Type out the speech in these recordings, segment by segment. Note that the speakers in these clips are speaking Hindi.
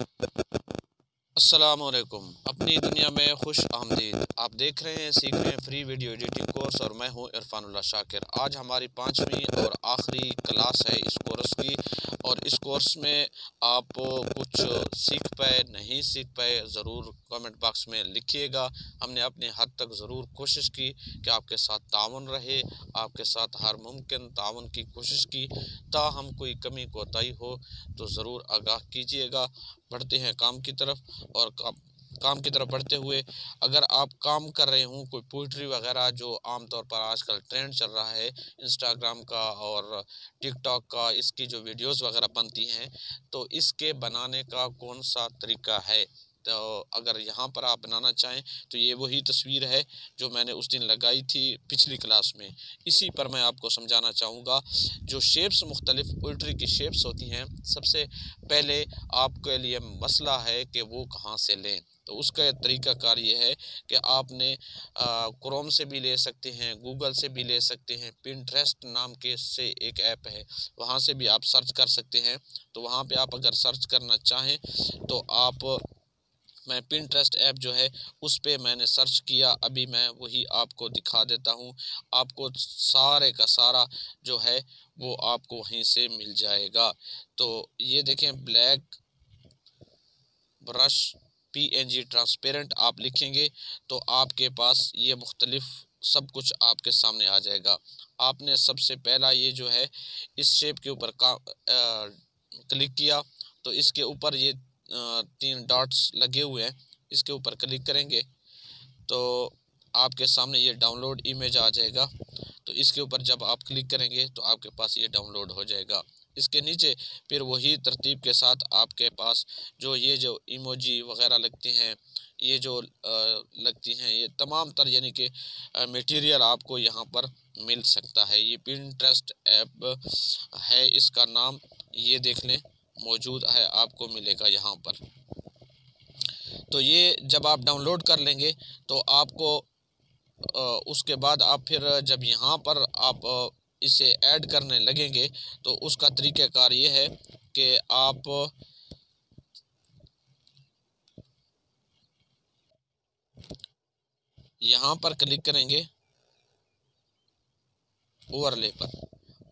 अस्सलामुअलैकुम। अपनी दुनिया में खुश आमदीद। आप देख रहे हैं, सीख रहे हैं फ्री वीडियो एडिटिंग कोर्स और मैं हूं इरफानुल्लाह शाकिर। आज हमारी 5वीं और आखिरी क्लास है इस कोर्स की, और इस कोर्स में आप कुछ सीख पाए नहीं सीख पाए ज़रूर कमेंट बॉक्स में लिखिएगा। हमने अपने हद तक ज़रूर कोशिश की कि आपके साथ ताउन रहे, आपके साथ हर मुमकिन ताउन की कोशिश की। ताहम कोई कमी कोताही हो तो ज़रूर आगाह कीजिएगा। बढ़ते हैं काम की तरफ, और काम की तरफ बढ़ते हुए अगर आप काम कर रहे हों कोई पोइट्री वगैरह, जो आमतौर पर आजकल ट्रेंड चल रहा है इंस्टाग्राम का और टिकटॉक का, इसकी जो वीडियोस वगैरह बनती हैं, तो इसके बनाने का कौन सा तरीका है। तो अगर यहाँ पर आप बनाना चाहें तो ये वही तस्वीर है जो मैंने उस दिन लगाई थी पिछली क्लास में। इसी पर मैं आपको समझाना चाहूँगा। जो शेप्स, मुख्तलिफ पोइट्री की शेप्स होती हैं, सबसे पहले आपके लिए मसला है कि वो कहाँ से लें। तो उसका तरीक़ाकार ये है कि आपने क्रोम से भी ले सकते हैं, गूगल से भी ले सकते हैं, पिंटरेस्ट नाम के से एक ऐप है, वहाँ से भी आप सर्च कर सकते हैं। तो वहाँ पे आप अगर सर्च करना चाहें तो मैं पिंटरेस्ट ऐप जो है उस पे मैंने सर्च किया। अभी मैं वही आपको दिखा देता हूँ। आपको सारे का सारा जो है वो आपको वहीं से मिल जाएगा। तो ये देखें, ब्लैक ब्रश PNG ट्रांसपेरेंट आप लिखेंगे तो आपके पास ये मुख्तलिफ सब कुछ आपके सामने आ जाएगा। आपने सबसे पहला ये जो है इस शेप के ऊपर क्लिक किया, तो इसके ऊपर ये 3 डॉट्स लगे हुए हैं, इसके ऊपर क्लिक करेंगे तो आपके सामने ये डाउनलोड इमेज आ जाएगा। तो इसके ऊपर जब आप क्लिक करेंगे तो आपके पास ये डाउनलोड हो जाएगा। इसके नीचे फिर वही तरतीब के साथ आपके पास ये जो इमोजी वगैरह लगती हैं, ये जो लगती हैं, ये तमाम तर यानी कि मटेरियल आपको यहाँ पर मिल सकता है। ये पिंटरेस्ट ऐप है, इसका नाम ये देख लें, मौजूद है, आपको मिलेगा यहाँ पर। तो ये जब आप डाउनलोड कर लेंगे तो आपको उसके बाद आप फिर जब यहाँ पर आप इसे ऐड करने लगेंगे तो उसका तरीक़ाकार ये है कि आप यहाँ पर क्लिक करेंगे ओवरले पर,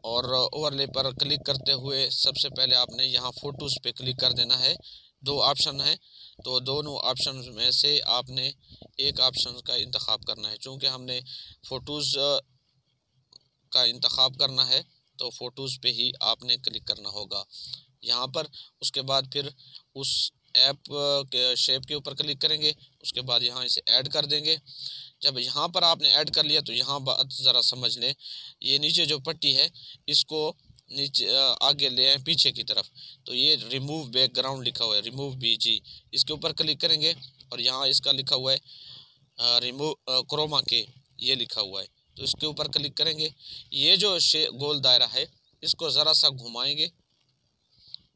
और ओवरले पर क्लिक करते हुए सबसे पहले आपने यहाँ फ़ोटोज़ पे क्लिक कर देना है। 2 ऑप्शन है, तो दोनों ऑप्शन में से आपने एक ऑप्शन का इंतखाब करना है। चूँकि हमने फ़ोटोज़ का इंतखाब करना है तो फ़ोटोज़ पे ही आपने क्लिक करना होगा यहाँ पर। उसके बाद फिर उस ऐप के शेप के ऊपर क्लिक करेंगे, उसके बाद यहाँ इसे ऐड कर देंगे। जब यहाँ पर आपने ऐड कर लिया तो यहाँ बात ज़रा समझ लें, ये नीचे जो पट्टी है इसको नीचे आगे ले आए पीछे की तरफ, तो ये रिमूव बैकग्राउंड लिखा हुआ है, रिमूव BG, इसके ऊपर क्लिक करेंगे और यहाँ इसका लिखा हुआ है रिमूव क्रोमा के, ये लिखा हुआ है, तो इसके ऊपर क्लिक करेंगे। ये जो गोल दायरा है इसको ज़रा सा घुमाएंगे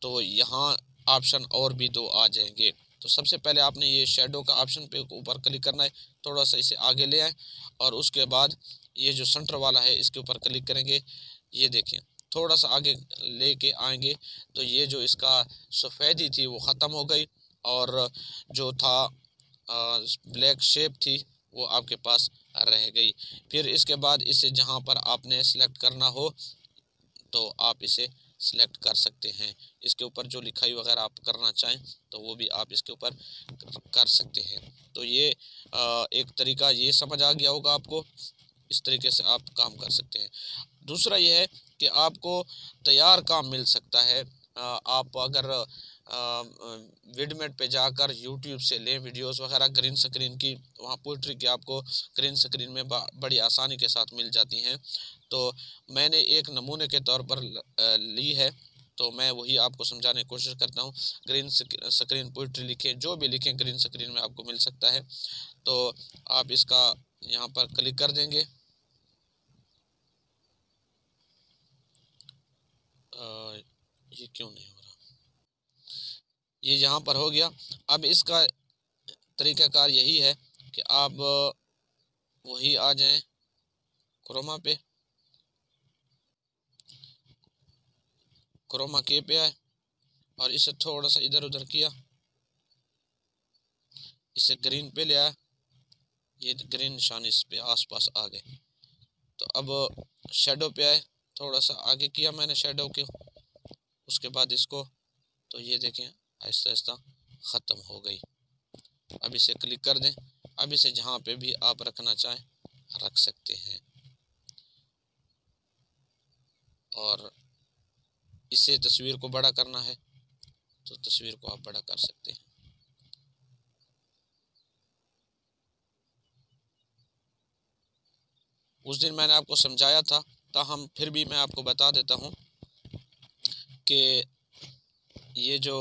तो यहाँ ऑप्शन और भी 2 आ जाएंगे। तो सबसे पहले आपने ये शेडो का ऑप्शन पे ऊपर क्लिक करना है, थोड़ा सा इसे आगे ले आए और उसके बाद ये जो सेंटर वाला है इसके ऊपर क्लिक करेंगे। ये देखें, थोड़ा सा आगे लेके आएंगे तो ये जो इसका सफ़ेदी थी वो ख़त्म हो गई, और जो था ब्लैक शेप थी वो आपके पास रह गई। फिर इसके बाद इसे जहाँ पर आपने सेलेक्ट करना हो तो आप इसे सिलेक्ट कर सकते हैं। इसके ऊपर जो लिखाई वगैरह आप करना चाहें तो वो भी आप इसके ऊपर कर सकते हैं। तो ये एक तरीका ये समझ आ गया होगा आपको, इस तरीके से आप काम कर सकते हैं। दूसरा ये है कि आपको तैयार काम मिल सकता है। आप अगर विडमेट पे जाकर यूट्यूब से लें वीडियोस वगैरह ग्रीन स्क्रीन की, वहाँ पोइट्री की आपको ग्रीन स्क्रीन में बड़ी आसानी के साथ मिल जाती हैं। तो मैंने एक नमूने के तौर पर ली है, तो मैं वही आपको समझाने की कोशिश करता हूँ। ग्रीन स्क्रीन पोइट्री लिखें, जो भी लिखें ग्रीन स्क्रीन में आपको मिल सकता है। तो आप इसका यहाँ पर क्लिक कर देंगे। ये क्यों नहीं हो रहा, ये यहाँ पर हो गया। अब इसका तरीक़ाकार यही है कि आप वही आ जाएं क्रोमा पे, क्रोमा के पे आए और इसे थोड़ा सा इधर उधर किया इसे ग्रीन पे ले आया, ये ग्रीन निशान इस पे आसपास आ गए। तो अब शेडो पे आए, थोड़ा सा आगे किया मैंने शेडो के, उसके बाद इसको, तो ये देखें आहिस्ता आहिस्ता ख़त्म हो गई। अब इसे क्लिक कर दें। अब इसे जहाँ पे भी आप रखना चाहें रख सकते हैं, और इसे तस्वीर को बड़ा करना है तो तस्वीर को आप बड़ा कर सकते हैं। उस दिन मैंने आपको समझाया था, ताहम फिर भी मैं आपको बता देता हूँ कि ये जो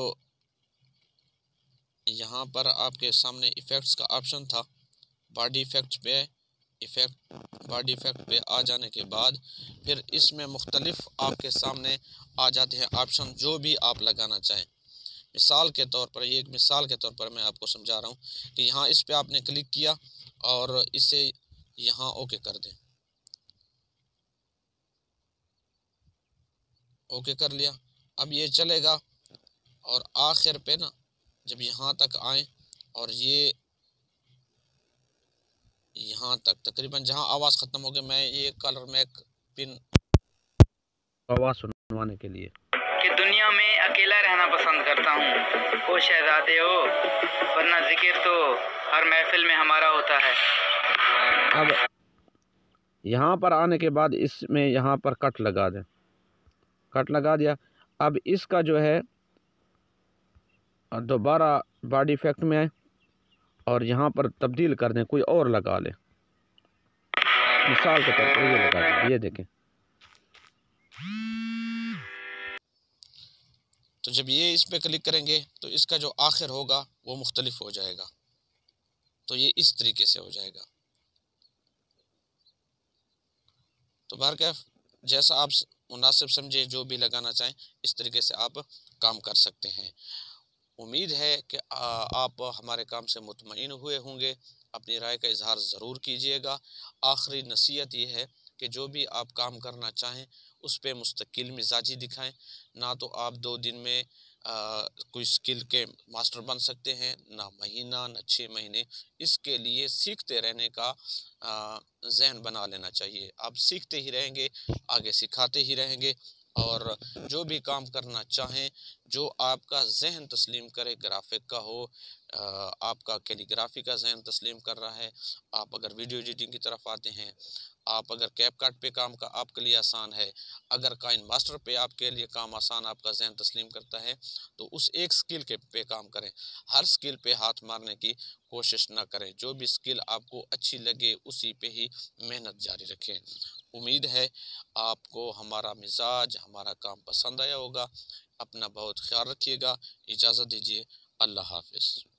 यहाँ पर आपके सामने इफ़ेक्ट्स का ऑप्शन था, बॉडी इफ़ेक्ट्स पे बॉडी इफ़ेक्ट पे आ जाने के बाद फिर इसमें मुख्तलिफ आपके सामने आ जाते हैं ऑप्शन, जो भी आप लगाना चाहें। मिसाल के तौर पर, ये एक मिसाल के तौर पर मैं आपको समझा रहा हूँ कि यहाँ इस पे आपने क्लिक किया और इसे यहाँ ओके कर दें, ओके कर लिया। अब ये चलेगा और आखिर पे ना जब यहाँ तक आए और ये यहाँ तक तकरीबन जहाँ आवाज़ ख़त्म हो गई, मैं ये कलर में एक पिन आवाज़ सुनवाने के लिए कि दुनिया में अकेला रहना पसंद करता हूँ, वो शहजादे हो, वरना जिक्र तो हर महफिल में हमारा होता है। अब यहाँ पर आने के बाद इसमें यहाँ पर कट लगा दें, कट लगा दिया। अब इसका जो है दोबारा बॉडी इफेक्ट में आए और यहाँ पर तब्दील कर दें, कोई और लगा लें। मिसाल के तौर पर ये लगा दें, ये देखें। तो जब ये इस पर क्लिक करेंगे तो इसका जो आखिर होगा वो मुख्तलिफ हो जाएगा। तो ये इस तरीके से हो जाएगा। तो बहरकैफ जैसा आप मुनासिब समझे, जो भी लगाना चाहें इस तरीके से आप काम कर सकते हैं। उम्मीद है कि आप हमारे काम से मुतमईन हुए होंगे। अपनी राय का इजहार ज़रूर कीजिएगा। आखिरी नसीहत ये है कि जो भी आप काम करना चाहें उस पर मुस्तकिल मिजाजी दिखाएं। ना तो आप 2 दिन में कोई स्किल के मास्टर बन सकते हैं, ना महीना ना 6 महीने। इसके लिए सीखते रहने का जहन बना लेना चाहिए। आप सीखते ही रहेंगे, आगे सिखाते ही रहेंगे, और जो भी काम करना चाहें, जो आपका जहन तस्लीम करे, ग्राफिक का हो, आपका कैलीग्राफी का जहन तस्लीम कर रहा है, आप अगर वीडियो एडिटिंग की तरफ आते हैं, आप अगर कैपकट पे काम का आपके लिए आसान है, अगर काइन मास्टर पे आपके लिए काम आसान आपका जहन तस्लीम करता है, तो उस एक स्किल के पे काम करें। हर स्किल पे हाथ मारने की कोशिश ना करें। जो भी स्किल आपको अच्छी लगे उसी पे ही मेहनत जारी रखें। उम्मीद है आपको हमारा मिजाज, हमारा काम पसंद आया होगा। अपना बहुत ख्याल रखिएगा। इजाज़त दीजिए। अल्लाह हाफ़िज़।